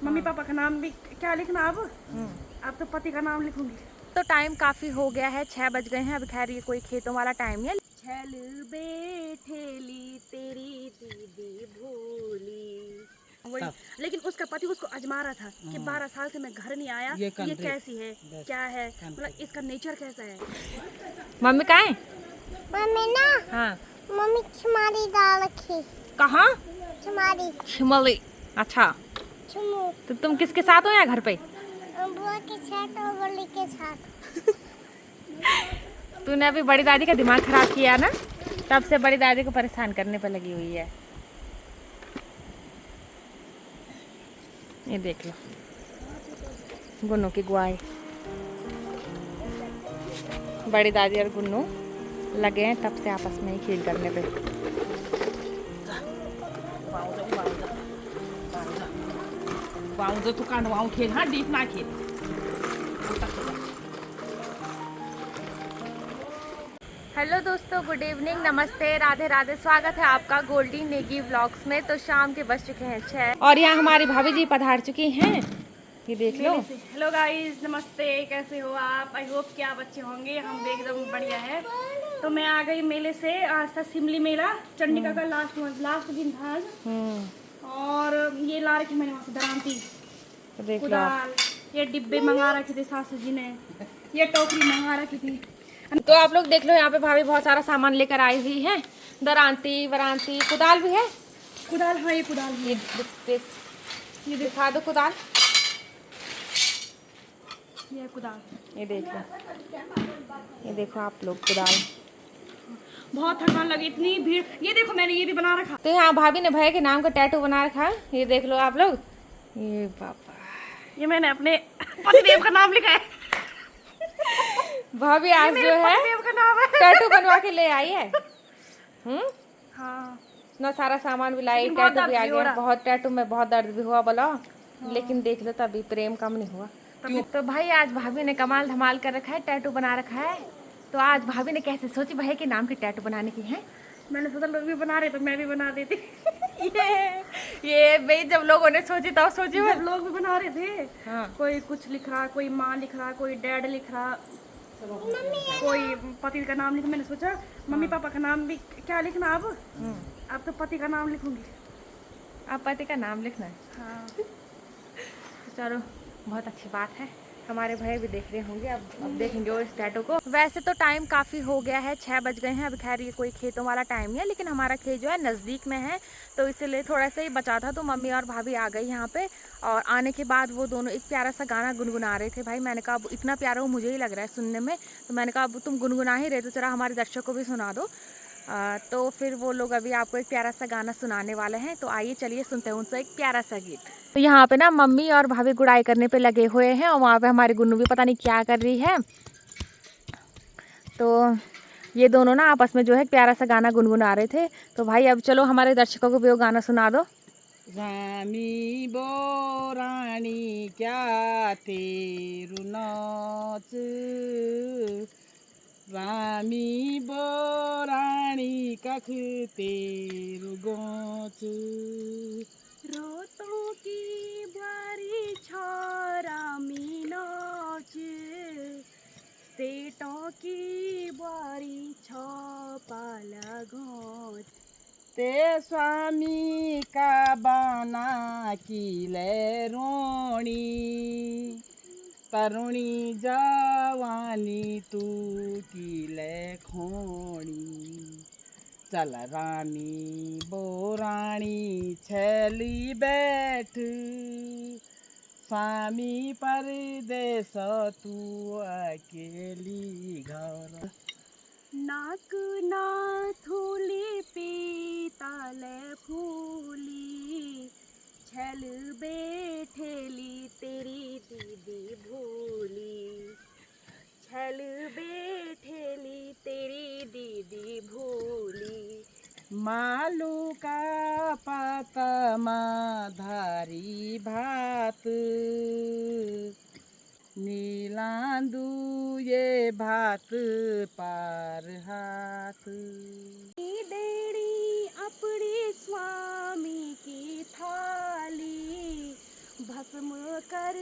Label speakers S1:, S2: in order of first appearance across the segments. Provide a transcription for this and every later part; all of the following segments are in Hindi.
S1: मम्मी पापा का नाम भी क्या लिखना अब तो पति का नाम लिखूंगी।
S2: तो टाइम काफी हो गया है, 6 बज गए हैं। अब खैर ये कोई खेतों वाला टाइम है।
S1: छल बैठेली तेरी दीदी भोली वही। लेकिन उसका पति उसको अजमा रहा था कि 12 साल से मैं घर नहीं आया, ये कैसी है, क्या है, मतलब इसका नेचर कैसा है।
S2: मम्मी कहाँ है?
S3: मम्मी ना,
S2: हाँ।
S3: मम्मी छिमारी डाल रखी।
S2: कहाँ?
S3: छिमारी
S2: शिमली। अच्छा,
S3: छुमू
S2: तो तुम किसके साथ हो यहाँ घर पे?
S3: बुआ के साथ और गोली के साथ।
S2: तूने अभी बड़ी दादी का दिमाग खराब किया ना, तब से बड़ी दादी को परेशान करने पर लगी हुई है। ये देख लो गुन्नू की गुआई। बड़ी दादी और गुन्नू लगे हैं तब से आपस में ही खेल करने पे। खेल, हाँ डीप ना खेल। हेलो दोस्तों, गुड इवनिंग, नमस्ते, राधे राधे। स्वागत है आपका गोल्डी नेगी व्लॉग्स में। तो शाम के बज चुके हैं 6 और यहाँ हमारी भाभी जी पधार चुकी हैं। ये देख लो।
S1: हेलो गाइस, नमस्ते, कैसे हो आप? आई होप कि आप अच्छे होंगे। हम भी एकदम बढ़िया है। तो मैं आ गई मेले से। आज था शिमली मेला, चंडिका का लास्ट दिन था आज। और ये ला रखी मैंने वहाँ से दरांती,
S2: देख लो
S1: कुदाल, ये डिब्बे मंगा रखे थे सासू जी ने, ये टोकरी मंगा रखी थी।
S2: तो आप लोग देख लो, यहाँ पे भाभी बहुत सारा सामान लेकर आई हुई है। दरांती वरांती, कुदाल भी है।
S1: कुदाल, हाँ ये कुदाल है।
S2: ये दिखा दो कुदाल।
S1: ये कुदाल,
S2: ये देख लो, ये देखो आप लोग कुदाल।
S1: बहुत थकान लगी, इतनी भीड़। ये देखो मैंने ये भी बना रखा।
S2: तो यहाँ भाभी ने भैया के नाम का टैटू बना रखा है। ये देख लो आप लोग। ये पापा,
S1: ये मैंने अपने पतिदेव का नाम लिखा है।
S2: भाभी आज जो है
S1: पतिदेव का नाम है।
S2: टैटू बनवा के ले आई है।
S1: हाँ,
S2: इतना सारा सामान भी लाई,
S1: लेकिन बहुत
S2: टैटू भी
S1: दर्द
S2: आ
S1: भी हो
S2: गया।
S1: रहा।
S2: बहुत टैटू में बहुत दर्द भी हुआ बोला। लेकिन देख लो तभी प्रेम कम नहीं हुआ। तो भाई आज भाभी ने कमाल धमाल कर रखा है, टैटू बना रखा है। तो आज भाभी ने कैसे सोची भाई के नाम के टैटू बनाने की है।
S1: मैंने सोचा लोग भी बना रहे तो मैं भी बना देती।
S2: ये भाई जब लोगों ने सोची तब सोची।
S1: जब लोग भी बना रहे थे,
S2: हाँ।
S1: कोई कुछ लिख रहा, कोई माँ लिख रहा, कोई डैड लिख रहा, कोई पति का नाम लिखा। मैंने सोचा मम्मी पापा का नाम भी क्या लिखना अब तो पति का नाम लिखूंगी।
S2: आप पति का नाम लिखना है।
S1: हाँ।
S2: चलो बहुत अच्छी बात है। हमारे भाई भी देख रहे होंगे। अब देखेंगे वो इस टैटू को। वैसे तो टाइम काफ़ी हो गया है, 6 बज गए हैं। अब खैर ये कोई खेतों वाला टाइम नहीं है, लेकिन हमारा खेत जो है नज़दीक में है, तो इसीलिए थोड़ा सा ही बचा था। तो मम्मी और भाभी आ गई यहाँ पे, और आने के बाद वो दोनों एक प्यारा सा गाना गुनगुना रहे थे। भाई मैंने कहा अब इतना प्यारा वो मुझे ही लग रहा है सुनने में, तो मैंने कहा अब तुम गुनगुना ही रहे तो जरा हमारे दर्शकों को भी सुना दो। तो फिर वो लोग अभी आपको एक प्यारा सा गाना सुनाने वाले हैं। तो आइए चलिए सुनते हैं उनसे एक प्यारा सा गीत। तो यहाँ पे ना मम्मी और भाभी गुड़ाई करने पे लगे हुए हैं, और वहाँ पे हमारी गुन्नू भी पता नहीं क्या कर रही है। तो ये दोनों ना आपस में जो है प्यारा सा गाना गुनगुना रहे थे। तो भाई अब चलो हमारे दर्शकों को भी वो गाना सुना दो।
S4: रामी बोरानी क्या तेरु नाच, रामी बोरानी कख तेरु गोच,
S1: रोतों की बारी छोरा मीनाच, सेठों की बारी छपाला घोच।
S4: ते स्वामी का बाना किले रोणी, तरुणी जवानी तू किले खोणी, चल रानी बोरानी छली बैठ, स्वामी परदेस तू अकेली घर,
S1: नाक नाथुली पीतल फूली, छल बैठेली तेरी दीदी भोली, छल बैठेली तेरी दीदी भोली।
S4: मालू का पतमा धारी भात, नीलांदू ये भात पार हाथ,
S1: देड़ी अपने स्वामी की थाली, भस्म
S2: कर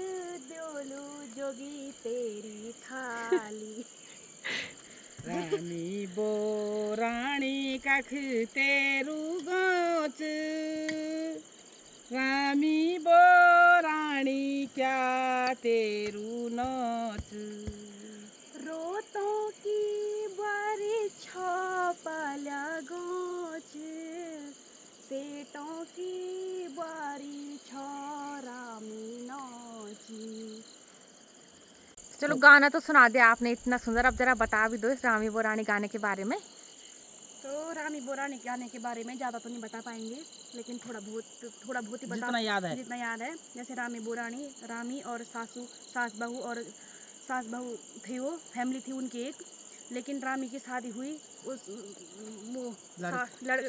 S2: द्योलू जोगी तेरी थाली।
S4: रामी बो रानी कख तेरू गोच, रामी बो रानी क्या तेरू नोच।
S2: रोतों की बारी छापाल्या गोच, सेटों की बारी छोरामी नौची। चलो गाना तो सुना दिया आपने इतना सुंदर, अब जरा बता भी दो इस रामी बोरानी गाने के बारे में।
S1: तो रामी बोरानी गाने के बारे में ज़्यादा तो नहीं बता पाएंगे, लेकिन थोड़ा बहुत ही
S4: जितना याद है।
S1: जितना याद है। जैसे रामी बोरानी, रामी और सास बहू थी, वो फैमिली थी उनकी एक। लेकिन रामी की शादी हुई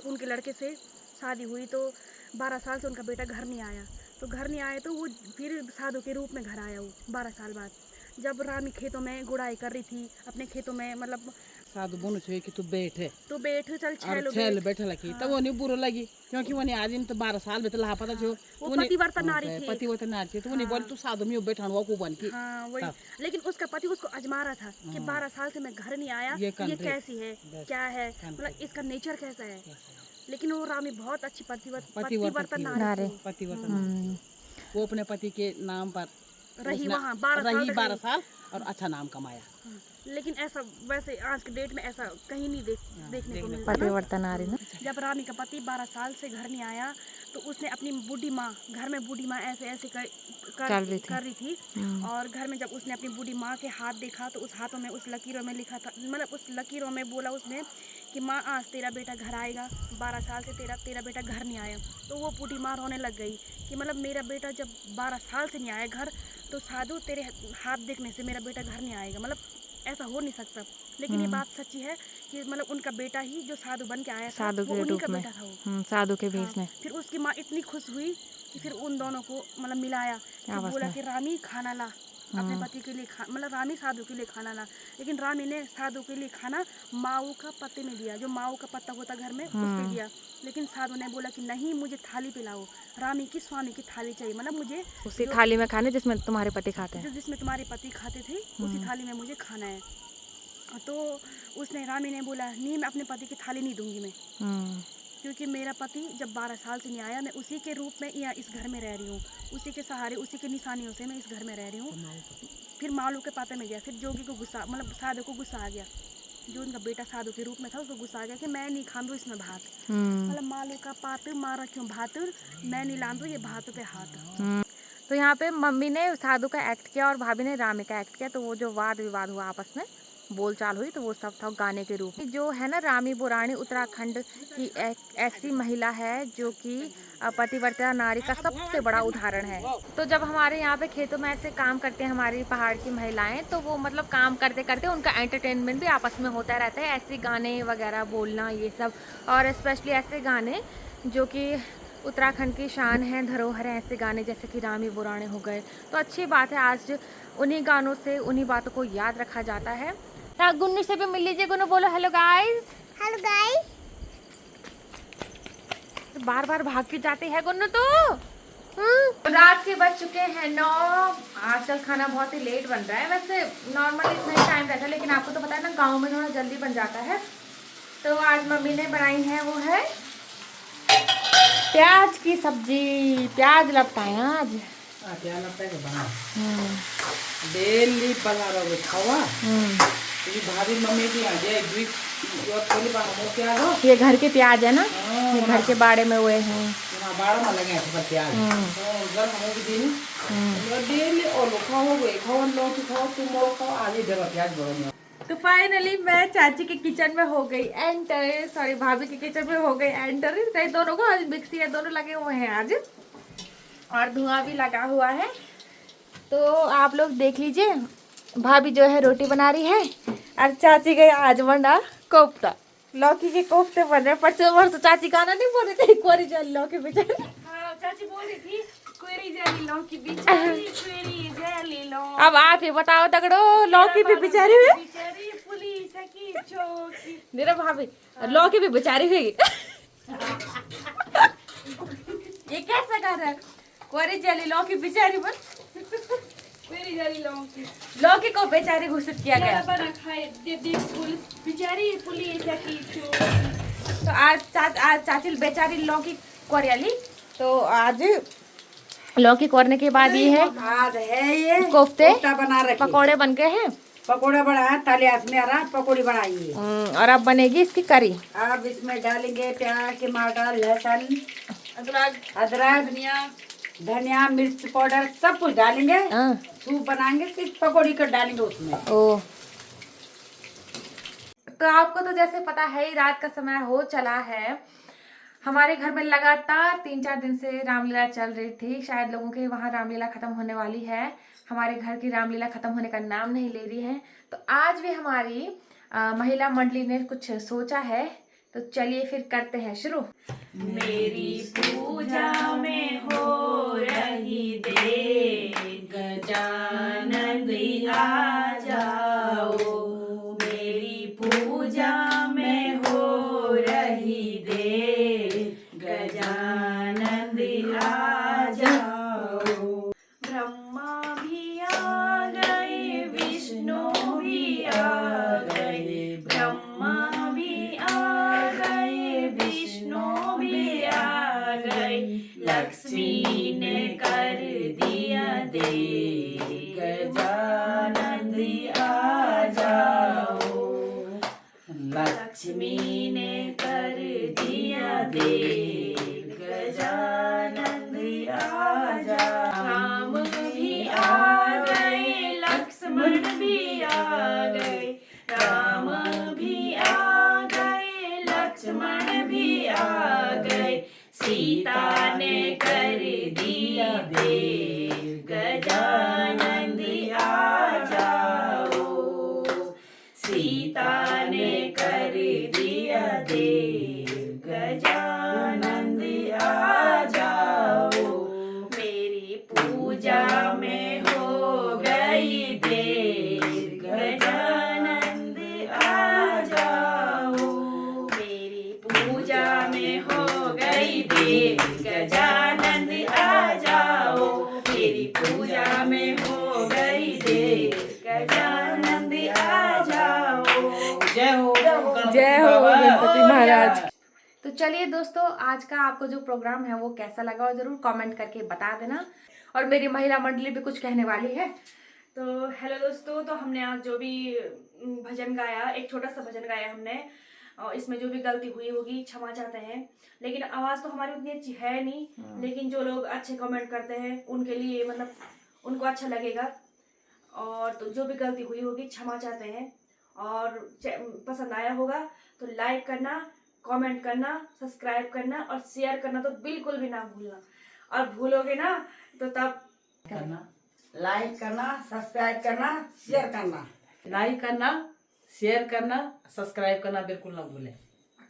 S1: उनके लड़के से शादी हुई, तो 12 साल से उनका बेटा घर नहीं आया। तो घर नहीं आया तो वो फिर साधु के रूप में घर आया वो 12 साल बाद। जब रामी खेतों में गुड़ाई कर रही थी अपने खेतों में, मतलब
S4: साधु बोनु छे कि तू बैठे
S1: तो बैठ चल
S4: छेल बैठे लगी। तब वो नहीं बुरो लगी, क्योंकि वो नहीं आज तो 12 साल बेटा ला पता छो
S1: वो पतिव्रता नारी थी,
S4: पतिव्रता नारी थी। तो वो नहीं बोली तू साधु में बैठा वो को बन की।
S1: हाँ वही। लेकिन उसका पति उसको अजमा रहा था कि 12 साल से मैं घर नहीं आया, ये कैसी है, क्या है, मतलब इसका नेचर कैसा है। लेकिन वो रामी बहुत अच्छी पतिव्रता नारी थी।
S4: वो अपने पति के नाम पर
S1: रही वहाँ 12
S4: साल और अच्छा नाम कमाया।
S1: लेकिन ऐसा वैसे आज के डेट में ऐसा कहीं नहीं देखने को मिलता
S2: पतिव्रता नारी ना।
S1: जब रामी का पति 12 साल से घर नहीं आया तो उसने अपनी बूढ़ी माँ, घर में बूढ़ी माँ ऐसे कर रही थी। और घर में जब उसने अपनी बूढ़ी माँ के हाथ देखा तो उस हाथों में, उस लकीरों में लिखा था, मतलब उस लकीरों में बोला उसने कि माँ आज तेरा बेटा घर आएगा, 12 साल से तेरा बेटा घर नहीं आया। तो वो बूढ़ी माँ रोने लग गई कि मतलब मेरा बेटा जब 12 साल से नहीं आया घर, तो साधु तेरे हाथ देखने से मेरा बेटा घर नहीं आएगा, मतलब ऐसा हो नहीं सकता। लेकिन ये बात सच्ची है कि मतलब उनका बेटा ही जो साधु बन के आया था,
S2: साधु के रूप में
S1: बेटा था वो,
S2: साधु के भेष में।
S1: फिर उसकी माँ इतनी खुश हुई कि फिर उन दोनों को मतलब मिलाया, तो बोला कि रामी खाना ला अपने पति के लिए, मतलब रामी साधु के लिए खाना ला। लेकिन रामी ने साधु के लिए खाना माऊ का पत्ते में दिया, जो माऊ का पत्ता होता घर में, उस पे दिया। लेकिन साधु ने बोला कि नहीं, मुझे थाली पिलाओ, रामी की स्वामी की थाली चाहिए, मतलब मुझे
S2: उसी थाली में खाने जिसमें तुम्हारे पति खाते हैं,
S1: जिसमें तुम्हारे पति खाते थे, उसी थाली में मुझे खाना है। तो उसने, रामी ने बोला नहीं, मैं अपने पति की थाली नहीं दूंगी मैं, क्योंकि मेरा पति जब 12 साल से नहीं आया, मैं उसी के रूप में यहाँ इस घर में रह रही हूँ, उसी के सहारे, उसी के निशानियों से मैं इस घर में रह रही हूँ। फिर मालू के पाते में गया, फिर जोगी को गुस्सा, मतलब साधु को गुस्सा आ गया, जो उनका बेटा साधु के रूप में था उसको गुस्सा आ गया कि मैं नहीं खाऊं इसमें भात, मतलब मालू का पात मारा क्यों भात, मैं नहीं लाऊं ये भात पे हाथ।
S2: तो यहाँ पे मम्मी ने साधु का एक्ट किया और भाभी ने रामी का एक्ट किया, तो वो जो वाद विवाद हुआ आपस में, बोलचाल हुई, तो वो सब था गाने के रूप में। जो है ना, रामी बोरानी उत्तराखंड की एक ऐसी महिला है जो कि पतिव्रता नारी का सबसे बड़ा उदाहरण है। तो जब हमारे यहाँ पे खेतों में ऐसे काम करते हैं हमारी पहाड़ की महिलाएं, तो वो मतलब काम करते करते उनका एंटरटेनमेंट भी आपस में होता रहता है, ऐसे गाने वगैरह बोलना ये सब, और स्पेशली ऐसे गाने जो कि उत्तराखंड की शान है, धरोहर है, ऐसे गाने जैसे कि रामी बोरानी हो गए। तो अच्छी बात है, आज उन्हीं गानों से उन्हीं बातों को याद रखा जाता है। गुन्नू से भी मिल लीजिए। गुन्नू बोलो हेलो गाइस।
S3: Hello guys.
S2: बार बार भाग के जाती है गुन्नू तो। रात के बज चुके हैं 9। आजकल खाना बहुत ही लेट बन रहा है, वैसे नॉर्मली इतना ही टाइम रहता है, लेकिन आपको तो पता है ना, गांव में थोड़ा जल्दी बन जाता है। तो आज मम्मी ने बनाई है, वो है प्याज की सब्जी। प्याज लगता है आज,
S4: क्या लगता है कि बना डेली बाजार में खावा। ये भाभी मम्मी की आ जाए द्वीप यो थोड़ी बाहर प्याज हो,
S2: ये घर के प्याज है ना, ये घर के बाड़े में हुए हैं,
S4: ना बाड़ा में लगे हैं प्याज। तो घर हम भी दिन यो डेली और खाओ वो खाओ, लोग खाओ, तुम लोग खाओ, आज इधर प्याज बनो।
S2: तो फाइनली मैं चाची के किचन में हो गई एंटर, सॉरी भाभी के किचन में हो गई एंटर। तो दोनों को आज मिक्सी है, दोनों लगे हुए हैं आज, और धुआं भी लगा हुआ है। तो आप लोग देख लीजिए, भाभी जो है रोटी बना रही है, और चाची गई आज बना कोफ्ता, लौकी के कोफ्ते बन रहे। परसों चाची गाना नहीं बोल रही थी, कोरी जली लौकी बेचारी।
S1: हाँ, चाची बोल रही थी कोरी जली लौकी बेचारी, कोरी जली लौकी।
S2: अब आप ही बताओ तगड़ो, लौकी भी बेचारी हुई,
S1: बेचारी पुलिस की चौकी।
S2: मेरा भाभी लौकी भी बेचारी हुई। ये कैसा कर रहा है, कोरी जली लौकी बेचारी बन।
S1: बेचारी लौकी
S2: लौकी को बेचारी घोषित किया गया।
S1: बना खाए दे बेचारी पुली ऐसा की
S2: तो आज चाची बेचारी लौकी कोरियाली। तो आज लौकी कोरने के बाद ये है
S4: आज है ये
S2: कोफ्ते
S4: बना रखे,
S2: पकोड़े बन गए हैं।
S4: पकोड़े बनाया तालियास में आ रहा, पकौड़ी बनाई है।
S2: और अब बनेगी इसकी करी।
S4: अब इसमें डालेंगे प्याज, टमाटर, लहसुन, अदरक, धनिया, मिर्च पाउडर सब कुछ डालेंगे। सूप बनाएंगे, फिर पकौड़ी कर डालेंगे उसमें।
S2: ओ तो आपको तो जैसे पता है ही, रात का समय हो चला है। हमारे घर में लगातार 3-4 दिन से रामलीला चल रही थी। शायद लोगों के वहाँ रामलीला खत्म होने वाली है, हमारे घर की रामलीला खत्म होने का नाम नहीं ले रही है। तो आज भी हमारी महिला मंडली ने कुछ सोचा है, तो चलिए फिर करते हैं शुरू।
S1: मेरी पूजा में हो रही देर, गजानन आ जाओ। मेरी पूजा में हो रही देर, गजानन आ जाओ। ब्रह्मा भी आ गए, विष्णु भी आ गए, ब्रह्मा भी आ गए, विष्णु भी आ गए, लक्ष्मी ने कर दिया दे, गजानन आ जाओ। लक्ष्मी ने कर दिया दे, गजानन आ जाओ। राम भी आ गए, लक्ष्मण भी आ गए, राम भी आ गए, लक्ष्मण भी आ गए, सीता ने कर दिया दे, गजानन आ जाओ। सीता ने कर दिया दे, गजानन आ जाओ। मेरी पूजा में हो गई देर, गजानन आ जाओ। मेरी पूजा में हो गई देर, गजानन आ जाओ। मेरी पूजा में हो गई देर, गजानन आ जाओ।
S4: जय हो
S2: जय हो गणपति महाराज। तो चलिए दोस्तों, आज का आपको जो प्रोग्राम है वो कैसा लगा और जरूर कमेंट करके बता देना। और मेरी महिला मंडली भी कुछ कहने वाली है।
S1: तो हेलो दोस्तों, तो हमने आज जो भी भजन गाया, एक छोटा सा भजन गाया हमने, और इसमें जो भी गलती हुई होगी क्षमा चाहते हैं। लेकिन आवाज़ तो हमारी उतनी अच्छी है नहीं, लेकिन जो लोग अच्छे कमेंट करते हैं उनके लिए मतलब उनको अच्छा लगेगा। और तो जो भी गलती हुई होगी क्षमा चाहते हैं। और पसंद आया होगा तो लाइक करना, कमेंट करना, सब्सक्राइब करना और शेयर करना तो बिल्कुल भी ना भूलना। और भूलोगे ना तो तब
S4: करना, लाइक करना, सब्सक्राइब करना, शेयर करना, लाइक करना, शेयर करना, सब्सक्राइब करना बिल्कुल ना भूलें।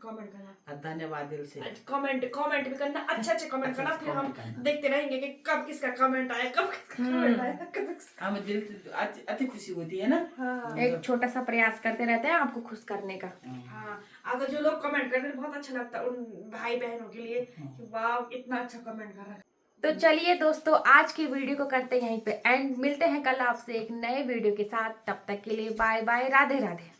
S1: कमेंट करना,
S4: और धन्यवाद दिल से।
S1: कमेंट भी करना, अच्छे कमेंट करना। फिर हम
S4: करना।
S1: देखते रहेंगे कि कब किसका कमेंट आया, कब किसका कमेंट आया, कब किसका।
S4: हमें दिल से अति खुशी होती है ना।
S1: हाँ
S2: एक छोटा सा प्रयास करते रहते हैं आपको खुश करने का।
S1: हाँ, अगर जो लोग कमेंट करते हैं बहुत अच्छा लगता है उन भाई बहनों के लिए कि वाह इतना अच्छा कमेंट कर रहा है।
S2: तो चलिए दोस्तों, आज की वीडियो को करते हैं यहीं पे एंड। मिलते हैं कल आपसे एक नए वीडियो के साथ। तब तक के लिए बाय बाय, राधे राधे।